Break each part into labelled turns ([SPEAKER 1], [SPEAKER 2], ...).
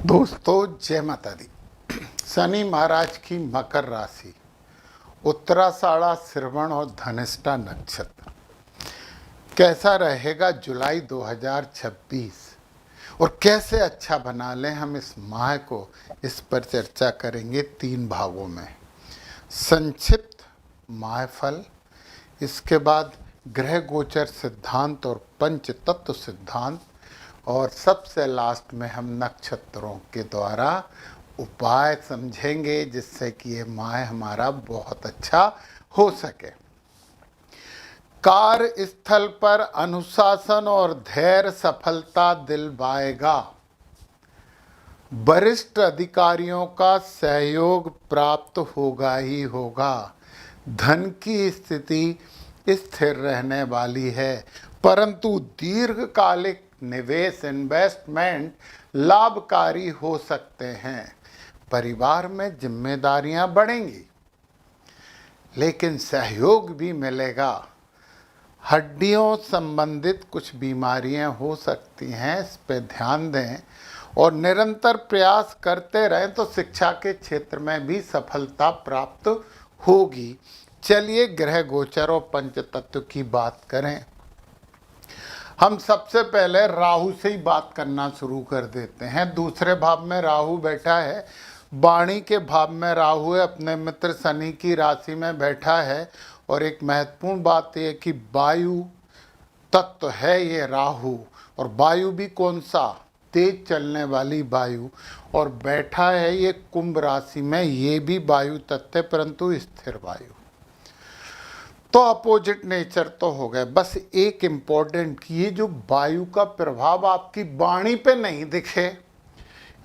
[SPEAKER 1] दोस्तों जय माता दी। शनि महाराज की मकर राशि, उत्तराषाढ़ा, श्रवण और धनिष्ठा नक्षत्र कैसा रहेगा जुलाई 2026 और कैसे अच्छा बना लें हम इस माह को, इस पर चर्चा करेंगे 3 भागों में। संक्षिप्त माह फल, इसके बाद ग्रह गोचर सिद्धांत और पंच तत्व सिद्धांत, और सबसे लास्ट में हम नक्षत्रों के द्वारा उपाय समझेंगे जिससे कि ये माह हमारा बहुत अच्छा हो सके। कार्य स्थल पर अनुशासन और धैर्य सफलता दिलवाएगा। वरिष्ठ अधिकारियों का सहयोग प्राप्त होगा ही होगा। धन की स्थिति स्थिर रहने वाली है, परंतु दीर्घकालिक निवेश इन्वेस्टमेंट लाभकारी हो सकते हैं। परिवार में जिम्मेदारियां बढ़ेंगी, लेकिन सहयोग भी मिलेगा। हड्डियों संबंधित कुछ बीमारियां हो सकती हैं, इस पे ध्यान दें और निरंतर प्रयास करते रहें तो शिक्षा के क्षेत्र में भी सफलता प्राप्त होगी। चलिए ग्रह गोचर और पंच तत्व की बात करें। हम सबसे पहले राहु से ही बात करना शुरू कर देते हैं। दूसरे भाव में राहु बैठा है, वाणी के भाव में राहु है, अपने मित्र शनि की राशि में बैठा है। और एक महत्वपूर्ण बात यह कि वायु तत्व है ये राहु, और वायु भी कौन सा, तेज चलने वाली वायु, और बैठा है ये कुंभ राशि में, ये भी वायु तत्व है परंतु स्थिर वायु। तो अपोजिट नेचर तो हो गए। बस एक इम्पोर्टेंट, ये जो वायु का प्रभाव आपकी वाणी पे नहीं दिखे।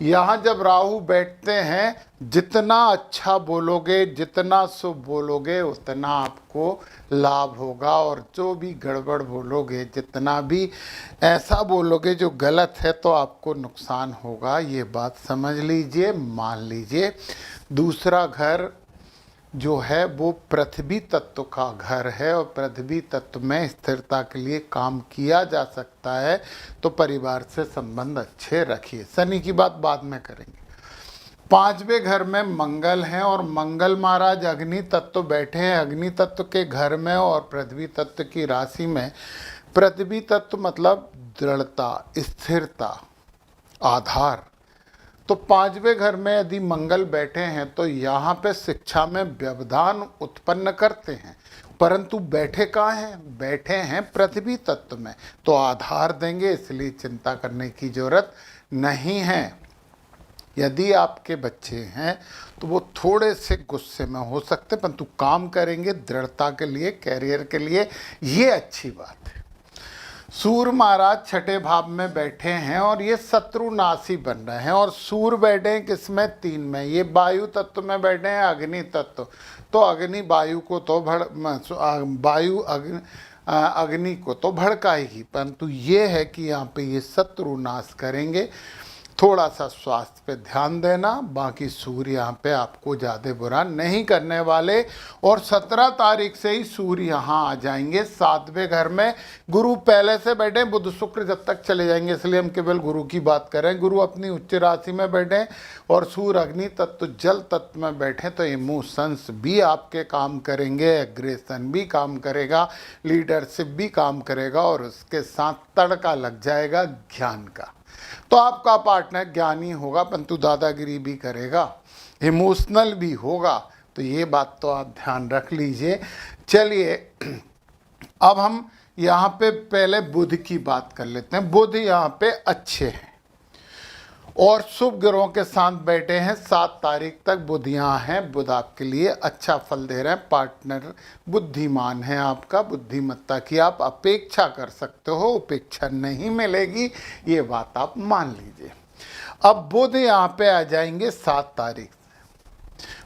[SPEAKER 1] यहाँ जब राहु बैठते हैं, जितना अच्छा बोलोगे, जितना शुभ बोलोगे, उतना आपको लाभ होगा, और जो भी गड़बड़ बोलोगे, जितना भी ऐसा बोलोगे जो गलत है, तो आपको नुकसान होगा। ये बात समझ लीजिए, मान लीजिए। दूसरा घर जो है वो पृथ्वी तत्व का घर है, और पृथ्वी तत्व में स्थिरता के लिए काम किया जा सकता है, तो परिवार से संबंध अच्छे रखिए। शनि की बात बाद में करेंगे। 5वें घर में मंगल हैं, और मंगल महाराज अग्नि तत्व बैठे हैं अग्नि तत्व के घर में और पृथ्वी तत्व की राशि में। पृथ्वी तत्व मतलब दृढ़ता, स्थिरता, आधार। तो 5वें घर में यदि मंगल बैठे हैं तो यहाँ पे शिक्षा में व्यवधान उत्पन्न करते हैं, परंतु बैठे कहाँ हैं, बैठे हैं पृथ्वी तत्व में, तो आधार देंगे, इसलिए चिंता करने की जरूरत नहीं है। यदि आपके बच्चे हैं तो वो थोड़े से गुस्से में हो सकते, परंतु काम करेंगे दृढ़ता के लिए, कैरियर के लिए, ये अच्छी बात है। सूर्य महाराज 6ठे भाव में बैठे हैं और ये शत्रुनाशी बन रहे हैं, और सूर्य बैठे हैं किसमें, 3 में। ये वायु तत्व में बैठे हैं, अग्नि तत्व। तो अग्नि वायु को तो वायु अग्नि को तो भड़काएगी, परंतु ये है कि यहाँ पे ये शत्रुनाश करेंगे। थोड़ा सा स्वास्थ्य पे ध्यान देना, बाकी सूर्य यहाँ पे आपको ज़्यादा बुरा नहीं करने वाले। और 17 तारीख से ही सूर्य यहाँ आ जाएंगे 7वें घर में। गुरु पहले से बैठे, बुध शुक्र जब तक चले जाएंगे, इसलिए हम केवल गुरु की बात करें। गुरु अपनी उच्च राशि में बैठे और सूर्य अग्नि तत्व जल तत्व में बैठे, तो इमोशंस भी आपके काम करेंगे, एग्रेशन भी काम करेगा, लीडरशिप भी काम करेगा, और उसके साथ तड़का लग जाएगा ज्ञान का। तो आपका पार्टनर ज्ञानी होगा, परंतु दादागिरी भी करेगा, इमोशनल भी होगा, तो ये बात तो आप ध्यान रख लीजिए। चलिए अब हम यहाँ पे पहले बुध की बात कर लेते हैं। बुध यहाँ पे अच्छे हैं और शुभ ग्रहों के साथ बैठे हैं। 7 तारीख तक बुध यहाँ हैं। बुध आपके लिए अच्छा फल दे रहे हैं। पार्टनर बुद्धिमान है आपका, बुद्धिमत्ता की आप अपेक्षा कर सकते हो, उपेक्षा नहीं मिलेगी, ये बात आप मान लीजिए। अब बुध यहाँ पे आ जाएंगे 7 तारीख।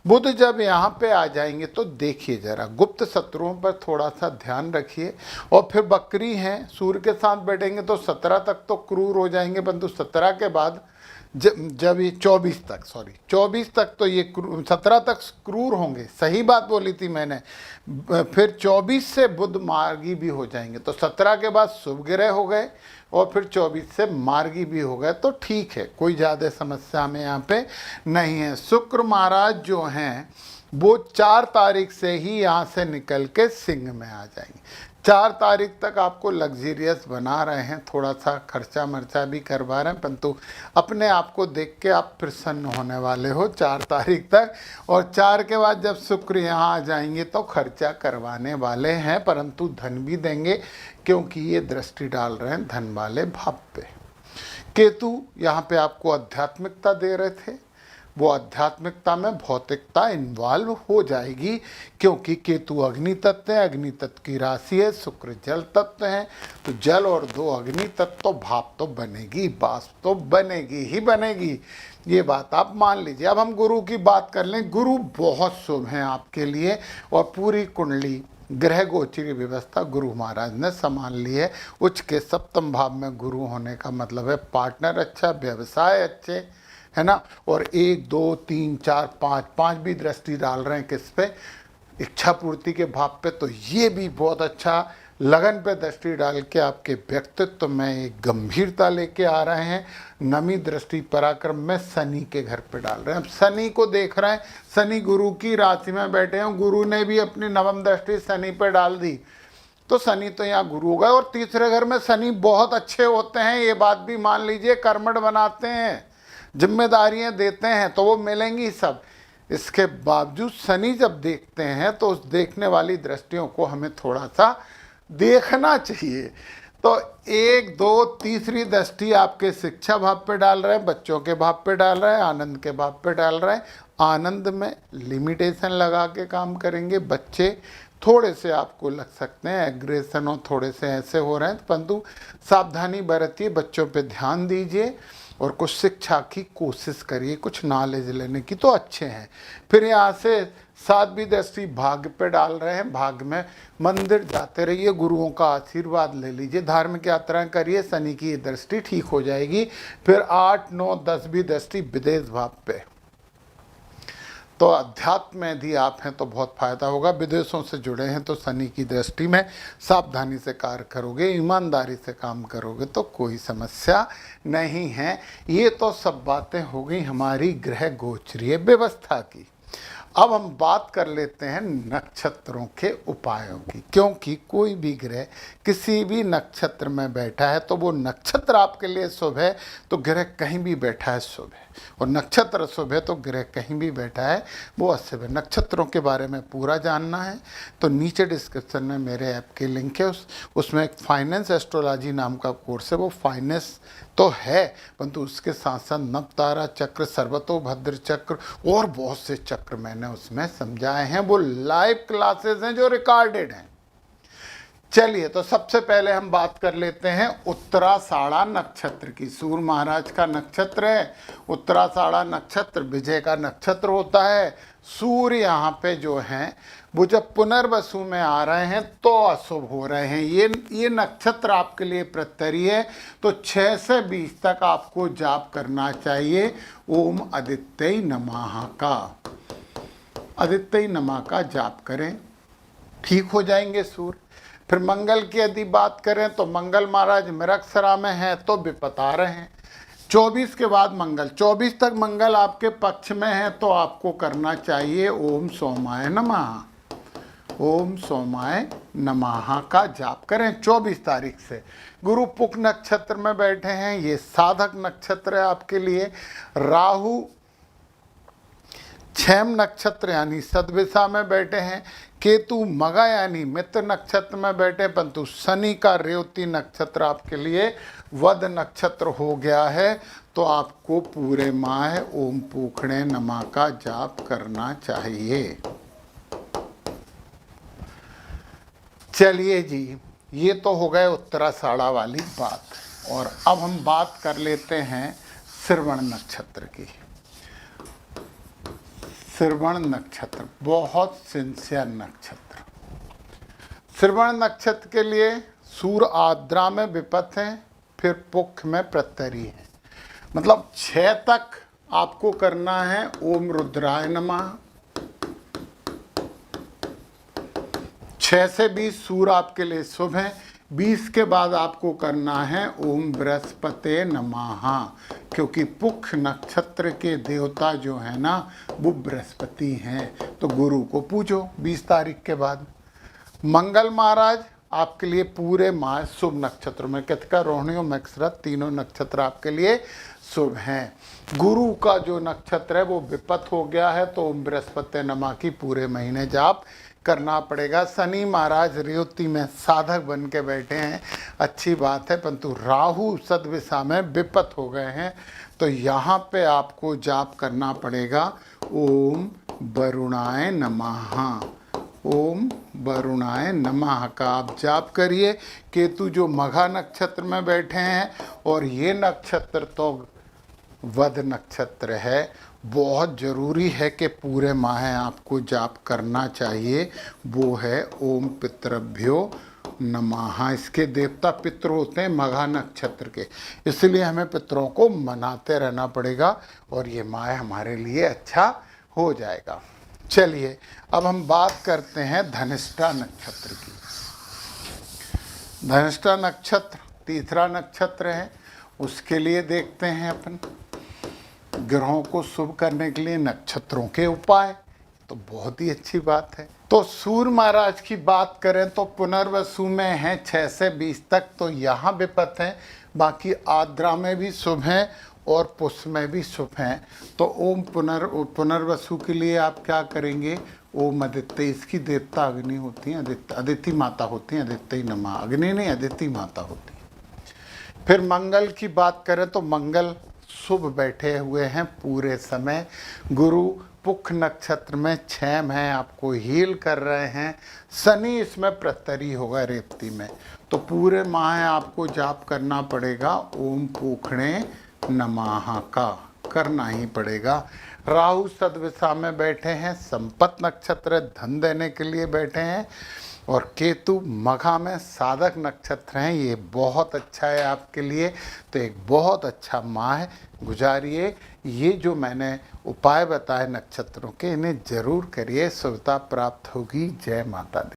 [SPEAKER 1] बुध जब यहाँ पे आ जाएंगे तो देखिए जरा, गुप्त शत्रुओं पर थोड़ा सा ध्यान रखिए। और फिर बकरी हैं, सूर्य के साथ बैठेंगे तो 17 तक तो क्रूर हो जाएंगे, परंतु 17 के बाद जब ये 24 तक तो ये 17 तक क्रूर होंगे, सही बात बोली थी मैंने। फिर 24 से बुध मार्गी भी हो जाएंगे, तो 17 के बाद शुभ ग्रह हो गए और फिर 24 से मार्गी भी हो गए, तो ठीक है, कोई ज़्यादा समस्या में यहाँ पे नहीं है। शुक्र महाराज जो हैं वो 4 तारीख से ही यहाँ से निकल के सिंह में आ जाएंगे। 4 तारीख तक आपको लग्जीरियस बना रहे हैं, थोड़ा सा खर्चा मर्चा भी करवा रहे हैं, परंतु अपने आप को देख के आप प्रसन्न होने वाले हो 4 तारीख तक। और 4 के बाद जब शुक्र यहाँ आ जाएंगे तो खर्चा करवाने वाले हैं, परंतु धन भी देंगे, क्योंकि ये दृष्टि डाल रहे हैं धन वाले भाव पे। केतु यहाँ पे आपको आध्यात्मिकता दे रहे थे, वो आध्यात्मिकता में भौतिकता इन्वॉल्व हो जाएगी, क्योंकि केतु अग्नि तत्व है, अग्नि तत्व की राशि है, शुक्र जल तत्व है, तो जल और 2 अग्नि तत्व तो भाप तो बनेगी, वाष्प तो बनेगी ही बनेगी, ये बात आप मान लीजिए। अब हम गुरु की बात कर लें। गुरु बहुत शुभ हैं आपके लिए, और पूरी कुंडली ग्रह गोचरी व्यवस्था गुरु महाराज ने संभाल ली है। उच्च के सप्तम भाव में गुरु होने का मतलब है पार्टनर अच्छा, व्यवसाय अच्छे, है ना। और 1 2 3 4 5 भी दृष्टि डाल रहे हैं किस पे, इच्छा पूर्ति के भाव पे, तो ये भी बहुत अच्छा लगन पे दृष्टि डाल के आपके व्यक्तित्व में एक गंभीरता लेके आ रहे हैं। नवी दृष्टि पराक्रम में शनि के घर पे डाल रहे हैं। अब शनि को देख रहे हैं, शनि गुरु की राशि में बैठे हैं, गुरु ने भी अपनी नवम दृष्टि शनि पे डाल दी, तो शनि तो यहाँ गुरु हो गए। और तीसरे घर में शनि बहुत अच्छे होते हैं, ये बात भी मान लीजिए, कर्मठ बनाते हैं, जिम्मेदारियां देते हैं, तो वो मिलेंगी सब। इसके बावजूद शनि जब देखते हैं तो उस देखने वाली दृष्टियों को हमें थोड़ा सा देखना चाहिए। तो 1 2 तीसरी दृष्टि आपके शिक्षा भाव पे डाल रहे हैं, बच्चों के भाव पे डाल रहे हैं, आनंद के भाव पे डाल रहे हैं। आनंद में लिमिटेशन लगा के काम करेंगे। बच्चे थोड़े से आपको लग सकते हैं एग्रेशन और थोड़े से ऐसे हो रहे हैं, परंतु सावधानी बरतिए, बच्चों पे ध्यान दीजिए और कुछ शिक्षा की कोशिश करिए, कुछ नॉलेज लेने की, तो अच्छे हैं। फिर यहाँ से 7वीं दृष्टि भाग्य पे डाल रहे हैं। भाग्य में मंदिर जाते रहिए, गुरुओं का आशीर्वाद ले लीजिए, धार्मिक यात्राएं करिए, शनि की दृष्टि ठीक हो जाएगी। फिर 8 9 10वीं दृष्टि विदेश भाव पे, तो अध्यात्म में यदि आप हैं तो बहुत फायदा होगा। विदेशों से जुड़े हैं तो शनि की दृष्टि में सावधानी से कार्य करोगे, ईमानदारी से काम करोगे तो कोई समस्या नहीं है। ये तो सब बातें हो गई हमारी ग्रह गोचरीय व्यवस्था की। अब हम बात कर लेते हैं नक्षत्रों के उपायों की, क्योंकि कोई भी ग्रह किसी भी नक्षत्र में बैठा है तो वो नक्षत्र आपके लिए शुभ है, तो ग्रह कहीं भी बैठा है शुभ है, और नक्षत्र शुभ है तो ग्रह कहीं भी बैठा है वो अशुभ है। नक्षत्रों के बारे में पूरा जानना है तो नीचे डिस्क्रिप्शन में मेरे ऐप की लिंक है, उसमें एक फाइनेंस एस्ट्रोलॉजी नाम का कोर्स है। वो फाइनेंस तो है, परंतु उसके साथ साथ नवतारा चक्र, सर्वतोभद्र चक्र और बहुत से चक्र मैंने उसमें समझाए हैं। वो लाइव क्लासेस हैं जो रिकॉर्डेड हैं। चलिए, तो सबसे पहले हम बात कर लेते हैं उत्तराषाढ़ा नक्षत्र की। सूर्य महाराज का नक्षत्र है उत्तराषाढ़ा नक्षत्र, विजय का नक्षत्र होता है। सूर्य यहाँ पे जो हैं वो जब पुनर्वसु में आ रहे हैं तो अशुभ हो रहे हैं। ये नक्षत्र आपके लिए प्रत्यरी है, तो 6 से 20 तक आपको जाप करना चाहिए ओम आदित्य नमः का। आदित्य नमः का जाप करें, ठीक हो जाएंगे सूर्य। फिर मंगल की यदि बात करें तो मंगल महाराज मृगशिरा में हैं तो विपत आ रहे हैं। 24 के बाद मंगल, 24 तक मंगल आपके पक्ष में है तो आपको करना चाहिए ओम सोमाय नमः। ओम सोमाय नमः का जाप करें 24 तारीख से। गुरु पुक नक्षत्र में बैठे हैं, ये साधक नक्षत्र है आपके लिए। राहु छैम नक्षत्र यानी सदविशा में बैठे हैं। केतु मगा यानी मित्र नक्षत्र में बैठे, परंतु शनि का रेवती नक्षत्र आपके लिए वध नक्षत्र हो गया है, तो आपको पूरे माह ओम पूखणे नमः का जाप करना चाहिए। चलिए जी, ये तो हो गए उत्तराषाढ़ा वाली बात, और अब हम बात कर लेते हैं श्रवण नक्षत्र की। श्रवण नक्षत्र बहुत सिंसियर नक्षत्र। श्रवण नक्षत्र के लिए सूर्य आद्रा में विपत है, फिर पुख में प्रत्यरी है। मतलब 6 तक आपको करना है ओम रुद्राय नमः। 6 से 20 सूर आपके लिए शुभ है। 20 के बाद आपको करना है ओम बृहस्पते नमः, क्योंकि पुख नक्षत्र के देवता जो है ना वो बृहस्पति हैं, तो गुरु को पूजो 20 तारीख के बाद। मंगल महाराज आपके लिए पूरे माह शुभ नक्षत्र में कृतिका, रोहिणी और मृगशिरा तीनों नक्षत्र आपके लिए शुभ हैं। गुरु का जो नक्षत्र है वो विपत हो गया है, तो ओम बृहस्पति नमः की पूरे महीने जाप करना पड़ेगा। शनि महाराज रेवती में साधक बन के बैठे हैं, अच्छी बात है, परंतु राहु सदविषा में विपत हो गए हैं, तो यहाँ पे आपको जाप करना पड़ेगा ओम वरुणाय नमः। ओम वरुणाय नमः का आप जाप करिए। केतु जो मघा नक्षत्र में बैठे हैं, और ये नक्षत्र तो वध नक्षत्र है, बहुत ज़रूरी है कि पूरे माह आपको जाप करना चाहिए, वो है ओम पितृभ्यो नमः। इसके देवता पितृ होते हैं मघा नक्षत्र के, इसलिए हमें पितरों को मनाते रहना पड़ेगा, और ये माह हमारे लिए अच्छा हो जाएगा। चलिए अब हम बात करते हैं धनिष्ठा नक्षत्र की। धनिष्ठा नक्षत्र तीसरा नक्षत्र है, उसके लिए देखते हैं अपन ग्रहों को शुभ करने के लिए नक्षत्रों के उपाय, तो बहुत ही अच्छी बात है। तो सूर्य महाराज की बात करें तो पुनर्वसु में है 6 से 20 तक, तो यहाँ विपत है, बाकी आद्रा में भी शुभ हैं और पुष्य में भी शुभ हैं। तो ओम पुनर्वसु के लिए आप क्या करेंगे, ओम आदित्य, इसकी देवता अग्नि होती है, अदिति माता होती है, आदित्य नमः, अग्नि नहीं अदिति माता होती है। फिर मंगल की बात करें तो मंगल शुभ बैठे हुए हैं पूरे समय। गुरु पुख नक्षत्र में 6 में आपको हील कर रहे हैं। शनि इसमें प्रतरी होगा रेवती में, तो पूरे माह आपको जाप करना पड़ेगा ओम पूखणे नमः का, करना ही पड़ेगा। राहु सदविषा में बैठे हैं, संपत नक्षत्र धन देने के लिए बैठे हैं, और केतु मघा में साधक नक्षत्र हैं, ये बहुत अच्छा है आपके लिए। तो एक बहुत अच्छा माह गुजारिए। ये जो मैंने उपाय बताए नक्षत्रों के, इन्हें जरूर करिए, शुभता प्राप्त होगी। जय माता दी।